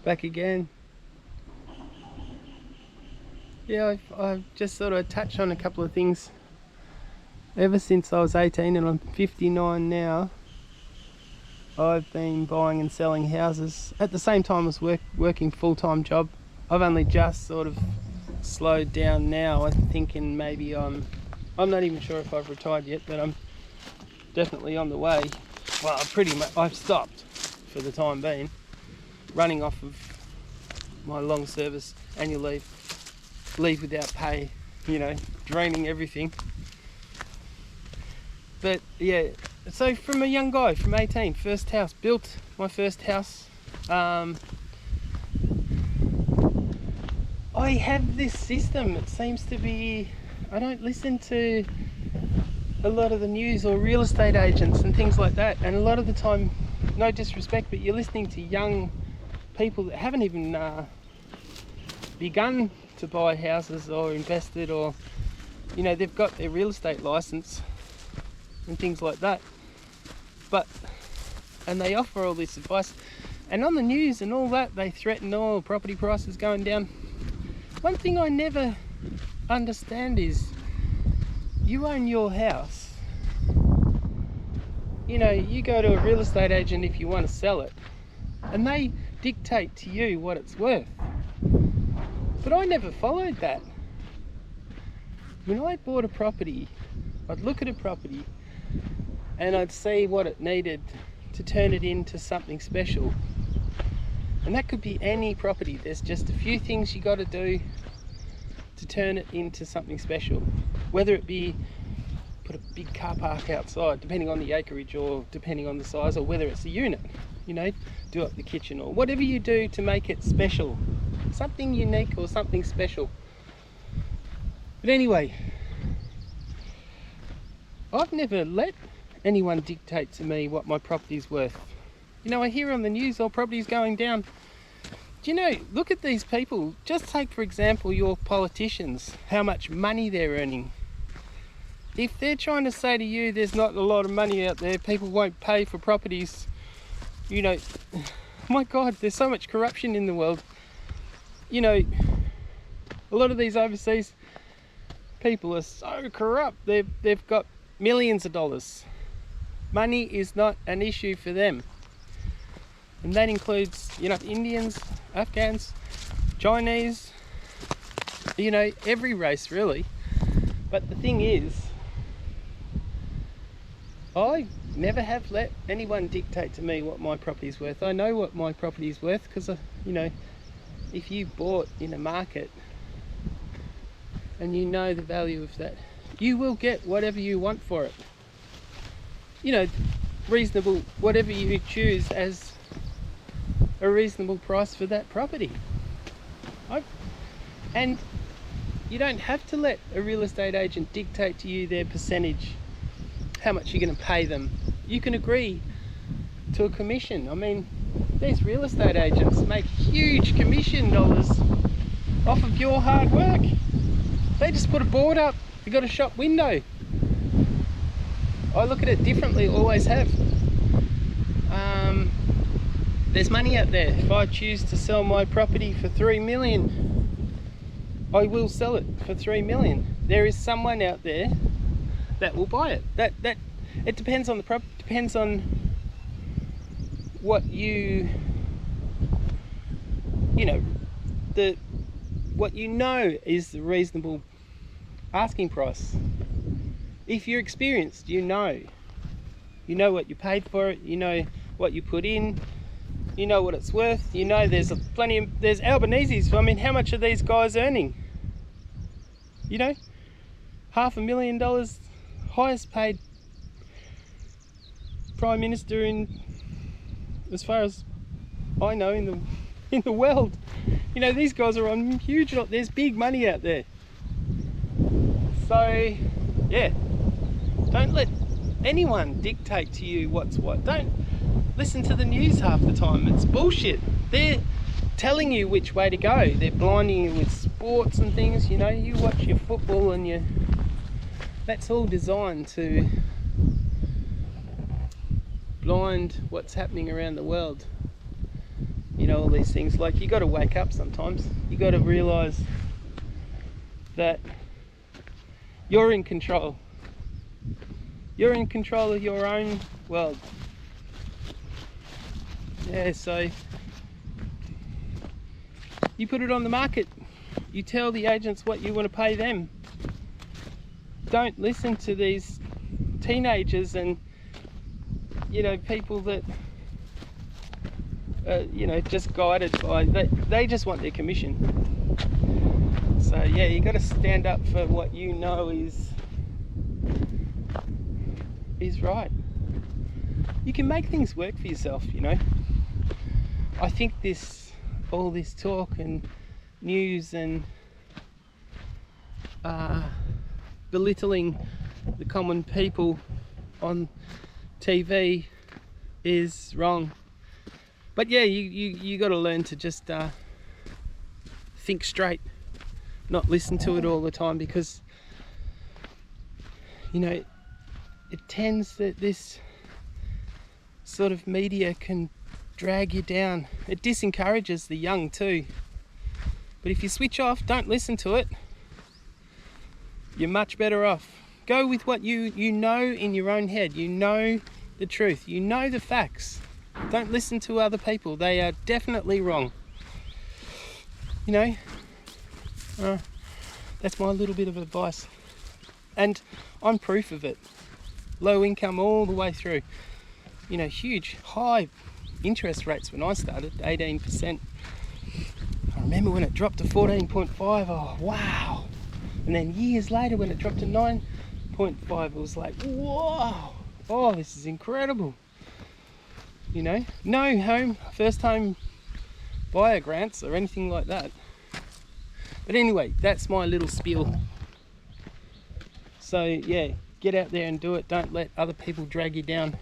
Back again. Yeah, I've just sort of touched on a couple of things. Ever since I was 18 and I'm 59 now, I've been buying and selling houses at the same time as working full-time job. I've only just sort of slowed down now. I'm thinking maybe I'm not even sure if I've retired yet, but I'm definitely on the way. Well, I've stopped for the time being, running off of my long service annual leave without pay, draining everything. But yeah, so from a young guy, from 18, first house, built my first house. I have this system. It seems to be, I don't listen to a lot of the news or real estate agents and things like that, and a lot of the time, no disrespect, but you're listening to young people that haven't even begun to buy houses or invested, or they've got their real estate license and things like that, and they offer all this advice, and on the news and all that they threaten all property prices going down. One thing I never understand is, you own your house, you go to a real estate agent if you want to sell it, and they dictate to you what it's worth. But I never followed that. When I bought a property, I'd look at a property and I'd see what it needed to turn it into something special. And that could be any property. There's just a few things you got to do to turn it into something special. Whether it be put a big car park outside, depending on the acreage or depending on the size, or whether it's a unit, do up the kitchen, or whatever you do to make it special. Something unique or something special. But anyway, I've never let anyone dictate to me what my property's worth. I hear on the news, property's going down. Do look at these people. Just take, for example, your politicians, how much money they're earning. If they're trying to say to you there's not a lot of money out there, people won't pay for properties, my God, there's so much corruption in the world. A lot of these overseas people are so corrupt. They've got millions of dollars. Money is not an issue for them, and that includes Indians, Afghans, Chinese, every race really. But the thing is, I never have let anyone dictate to me what my property's worth. I know what my property's worth because if you bought in a market and the value of that, you will get whatever you want for it. Reasonable, whatever you choose as a reasonable price for that property. And you don't have to let a real estate agent dictate to you their percentage, how much you're going to pay them. You can agree to a commission. I mean, these real estate agents make huge commission dollars off of your hard work. They just put a board up, you got a shop window. I look at it differently, always have. There's money out there. If I choose to sell my property for 3 million, I will sell it for 3 million. There is someone out there that will buy it. That it depends on the property, depends on what what is the reasonable asking price. If you're experienced, you know what you paid for it, you know what you put in, you know what it's worth, there's there's Albanese's. I mean, how much are these guys earning? $500,000, highest paid Prime Minister as far as I know, in the world. These guys are on huge, there's big money out there. So yeah, don't let anyone dictate to you what's what. Don't listen to the news half the time. It's bullshit. They're telling you which way to go. They're blinding you with sports and things. You watch your football and that's all designed to blind what's happening around the world. you know, all these things. Like, you got to wake up sometimes. You got to realize that you're in control. You're in control of your own world. Yeah, so you put it on the market. You tell the agents what you want to pay them. Don't listen to these teenagers and, you know, people that you know, just guided by, they just want their commission. So yeah, you got to stand up for what you know is right. You can make things work for yourself, you know. I think all this talk and news and belittling the common people on TV is wrong. But yeah, you got to learn to just think straight, not listen to it all the time, because, you know, it tends that this sort of media can drag you down. It disencourages the young too. But if you switch off, don't listen to it, you're much better off. Go with what you know in your own head. You know the truth. You know the facts. Don't listen to other people. They are definitely wrong. You know, that's my little bit of advice. And I'm proof of it. Low income all the way through. You know, huge, high interest rates when I started, 18%. I remember when it dropped to 14.5, oh wow. And then years later when it dropped to 9.5, it was like, whoa, oh, this is incredible. You know, no first home buyer grants or anything like that. But anyway, that's my little spiel. So yeah, get out there and do it. Don't let other people drag you down.